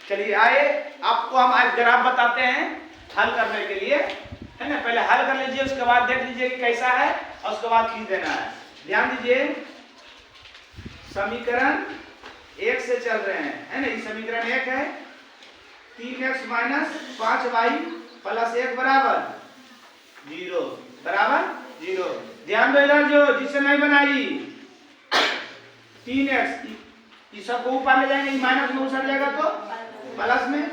चलिए आए, आपको हम आज ग्राफ बताते हैं हल करने के लिए, है ना। पहले हल कर लीजिए, उसके बाद देख लीजिए कि कैसा है और उसके बाद खींच देना है। ध्यान दीजिए, समीकरण 1 से चल रहे हैं, है ना। ये समीकरण 1 है, 3x माइनस 5y प्लस 1 बराबर 0 बराबर 0। ध्यान दो इधर, जो जिससे नहीं बनाई 3x, ये सबको ऊपर ले जाएंगे, माइनस में उछल जाएगा तो प्लस में।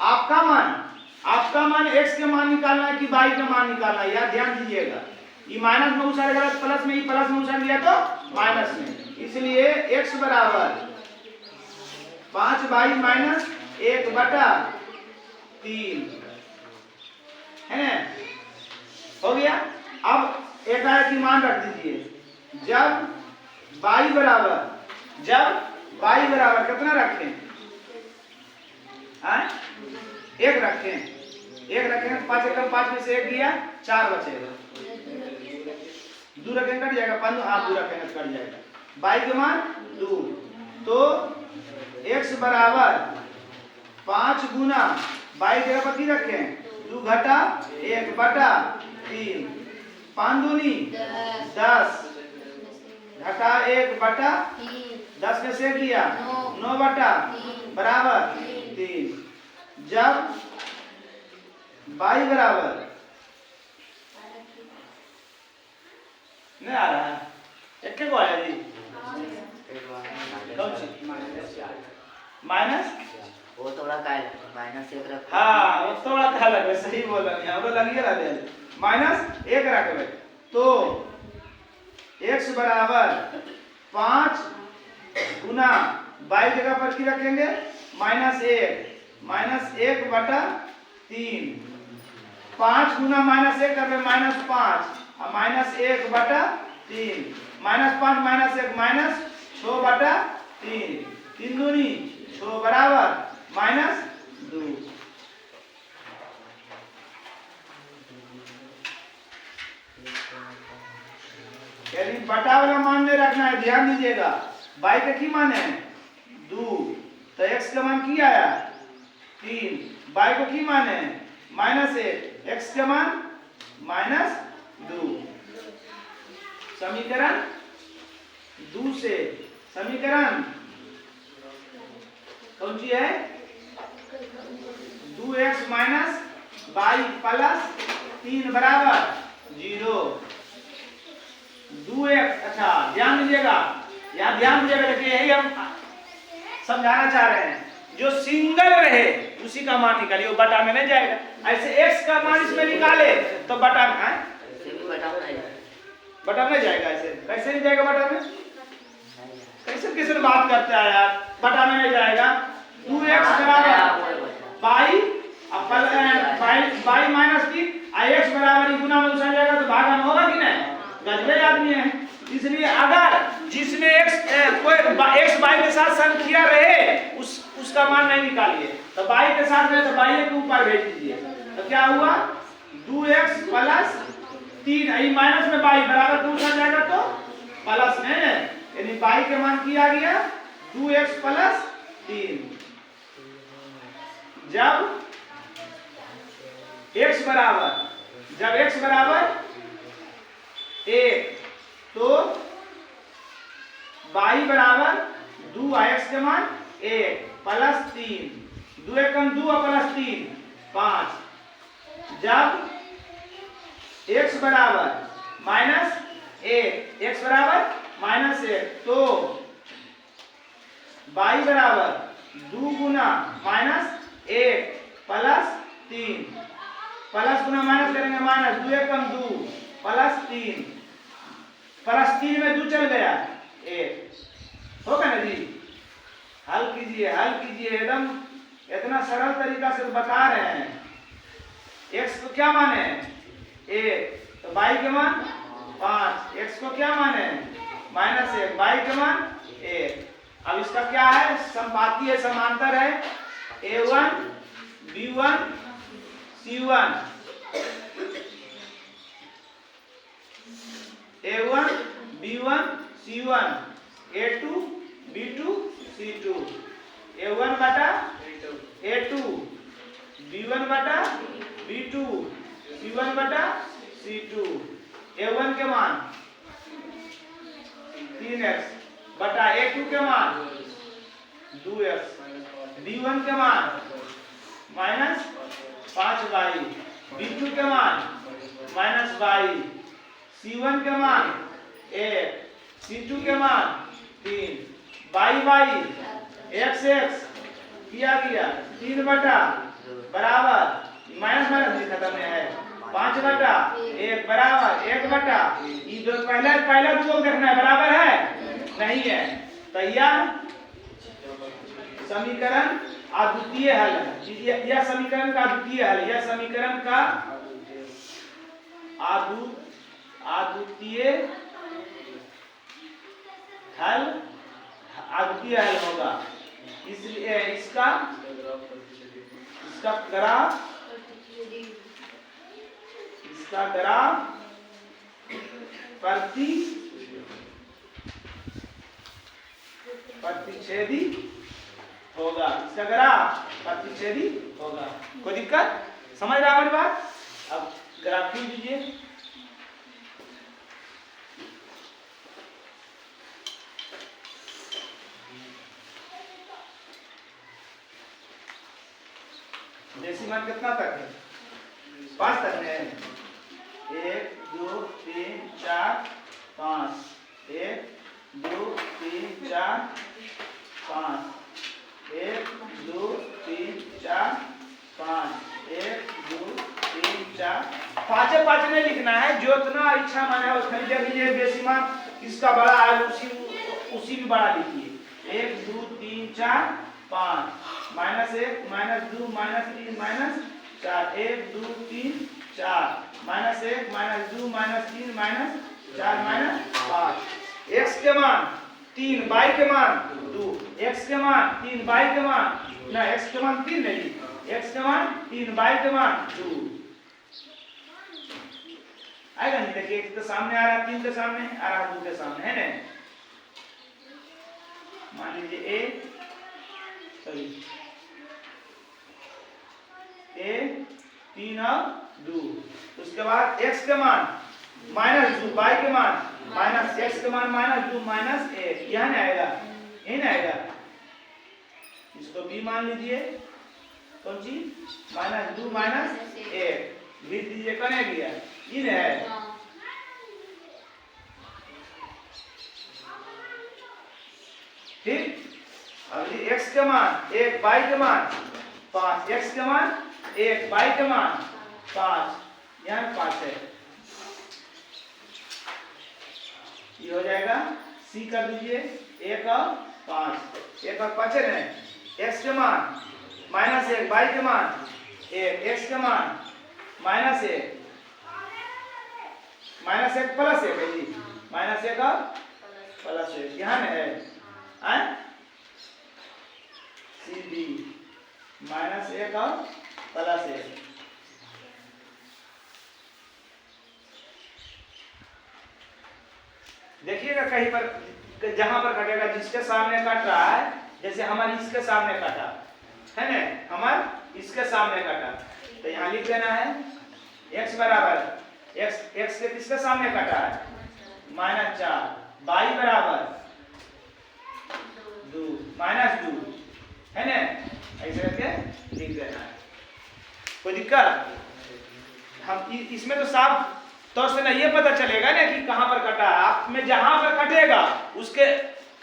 आपका मान x के मान निकालना है कि y के मान निकालना है, यार ध्यान दीजिएगा। ये माइनस में उछल गया प्लस में, ये प्लस में उछल गया तो माइनस में, इसलिए x बराबर 5y माइनस 1 बटा 3, है ना, हो गया। अब एक आयत की मान रख दीजिए, जब y बराबर कितना रखें, 1 रखें, 5 एकम 5 में से 1 दिया, 4 बचेगा, 2 रखें कट जाएगा, 5 हाँ 2 रखें कट जाएगा, y के मान 2, तो x बराबर 5 गुना y जगह पर की रखें 2 घटा 1 बटा 3, 5 दूनी 10 घटा 1 बटा 10 में से किया 9 बटा बराबर 3। जब y बराबर नहीं आ रहा है, एक को आया जी माइनस, वो थोड़ा का माइनस 1 रख, हाँ वो थोड़ा का लगे, सही बोल रहे हैं, वो लगिए रहा है, माइनस 1 रखबे तो x बराबर 5 गुना y जगह पर की रखेंगे माइनस 1 बटा 3, 5 गुना -1 करबे -5 और -1 बटा 3, -5 -1 -6 बटा 3, 3 दूनी 6 बराबर -2। यदि बटा वाला मान नहीं रखना है, ध्यान दीजिएगा, y का की मान है 2, तो x का मान की आया 3, y को की मान है -1, x का मान -2। समीकरण 2 से समीकरण कौन सी है, 2x माइनस y प्लस 3 बराबर 0। 2x, अच्छा ध्यान दीजिएगा, यहाँ ध्यान दीजिएगा, देखिए यही हम समझाना चाह रहे हैं, जो सिंगल रहे उसी का मान निकालिए, वो बटा में नहीं जाएगा। ऐसे x का मान इसमें निकाले तो बटा में है, बटा में जाएगा, ऐसे कैसे नहीं जाएगा बटा में, कैसे बात करते हैं यार, बटा में नहीं जाएगा। 2x बराबर y माइनस 3, x बराबर गुना में उछल जाएगा तो भागा में होगा कि नहीं, गजबे आदमी है। इसलिए अगर जिसमें कोई x y के साथ संख्या रहे उसका मान नहीं निकालिए, तो y के साथ रहे तो y के ऊपर भेज दीजिए, तो क्या हुआ 2x प्लस 3, माइनस में y बराबर 2 उछल जाएगा तो प्लस में, यानी y के मान किया गया 2x प्लस 3। जब x बराबर 1 तो y बराबर 2, x के मान 1 प्लस 3, 2 एकम 2 प्लस 3 5। जब x बराबर -1, x बराबर -1 तो y बराबर 2 गुना -1 प्लस 3, प्लस गुना माइनस करेंगे माइनस, 2 एकम 2 प्लस 3, प्लस 3 में 2 चल गया 1, होगा ना जी। हल कीजिए एकदम इतना सरल तरीका से बता रहे हैं। x को क्या मान है 1, तो y के मान 5, x को क्या मान है -1, y के मान 1। अब इसका क्या है, संपाती है, समांतर है, a1 b1 c1, a1 b1 c1, a2 b2 c2, a1 बटा A2 B1 बटा B2 C1 बटा C2। A1 के मान 3x बटा A2 के मान 2x। B1 के मान माइनस 5y। B2 के मान माइनस y। C1 के मान 1। C2 के मान 3। y x x किया गया 3 बटा बराबर माइनस माइनस भी खत्म है 5 बटा 1 बराबर 1 बटा ये जो पहला दो देखना है बराबर है नहीं है। तैयार समीकरण अद्वितीय हल है। यह समीकरण का अद्वितीय हल, यह समीकरण का अद्वितीय हल अद्वितीय हल होगा। इसलिए इसका ग्राफ प्रतिच्छेदी होगा। इसका ग्राफ प्रतिच्छेदी होगा। कोई दिक्कत समझ रहा हमारी बात? अब ग्राफ खींच दीजिए। देसी मान कितना तक है? 5 तक है। 1 2 3 4 5। 1 2 3 4 5। 1 2 3 4 5। 1 2 3 4 पाँच नहीं लिखना है, जो इतना इच्छा माने है उसमें लिख लीजिए। देसी मान किसका बड़ा है उसी में बड़ा लिखिए। 1 2 3 4 5 -1 -2 -3 -4। 1 2 3 4 -1 -2 -3 -4 -5। x के मान 3 y के मान 2। x के मान 3 y के मान ना x के मान 3 नहीं, x के मान 3 y के मान 2 आएगा नहीं। देखिए 1 के सामने आ रहा, 3 के सामने आ रहा, 2 के सामने है ना। मान लीजिए A 3 और 2। उसके बाद x के मान -2 y के मान माइनस x के मान -2 -1 यह नहीं आएगा, यही नहीं आएगा। इसको b मान लीजिए। कौन सी -2 -1 लिख दीजिए। कने गया इन है। ठीक। अब x के मान 1 y के मान 5। x के मान 1 y के मान 5 यहाँ 5 है। ये हो जाएगा c कर दीजिए। 1 और 5 1 और 5 है ना। x के मान -1 y के मान 1 x के मान -1 प्लस 1 है जी। -1 और प्लस 1 यहाँ है CD -1 और प्लस 1। देखिएगा कहीं पर जहां पर कटेगा जिसके सामने कट रहा है, जैसे हमारे इसके सामने कटा है ना, हमारे इसके सामने कटा तो यहाँ लिख देना है x बराबर x के किसके सामने कटा है -4 y बराबर 2 -2 है ना। ऐसे करके लिख देना है। कोई दिक्कत? हम इसमें तो साफ तौर से ना ये पता चलेगा ना कि कहां पर कटा है। आप में जहां पर कटेगा उसके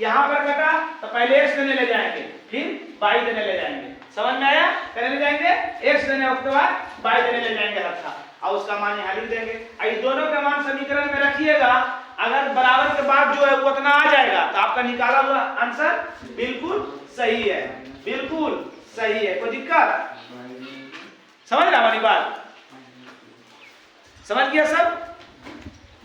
यहां पर कटा तो पहले x देने ले जाएंगे, फिर y देने ले जाएंगे। समझ में आया? करने ले जाएंगे x देने के बाद y देने ले जाएंगे रखा और उसका मान यहाँ लिख देंगे। ये दोनों का मान समीकरण में रखिएगा। अगर बराबर के बाद जो है वो उतना आ जाएगा तो आपका निकाला हुआ आंसर बिल्कुल सही है, बिल्कुल सही है। कोई दिक्कत? समझ रहा हमारी बात? समझ गया सब?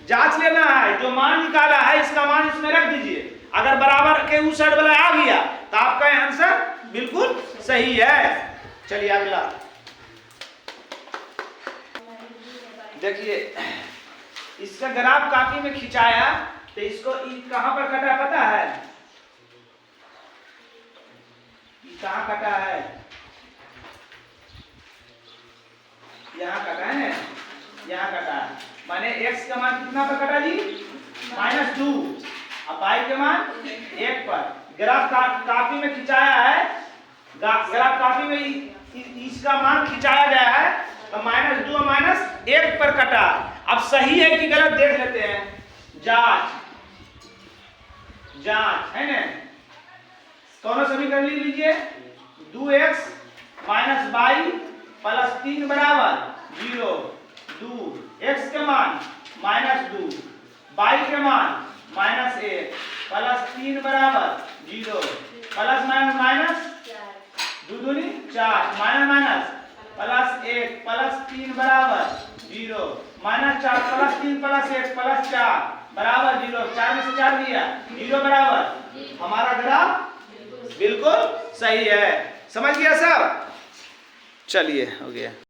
जांच लेना है, जो मान निकाला है इसका मान इसमें रख दीजिए। अगर बराबर के उस साइड वाला आ गया तो आपका आंसर बिल्कुल सही है। चलिए अगला देखिए। इसका ग्राफ कॉपी में खिंचाया तो इसको कहां पर कटा पता है? कहां कटा है? यहाँ कटा है, यहाँ कटा है, माने x का मान कितना पर कटा जी? -2। अब y के मान 1 पर। ग्राफ काफी में खिंचाया है, ग्राफ काफी में इसका मान खिंचाया गया है, तो -2 और -1 पर कटा। अब सही है कि गलत देख लेते हैं, जांच है ना। दोनों समीकरण लिख लीजिए। 2x - y + 3 बराबर 0। 2 x के मान -2, y के मान -1 + 3 बराबर 0। प्लस माइनस 2 दूनी 4, माइनस +1 + 3 बराबर 0। -4 + 3 + 1 + 4 बराबर 0। 4 में से 4 दिया 0 बराबर। हमारा ग्राफ बिल्कुल सही है। समझ गया सब? चलिए, हो गया।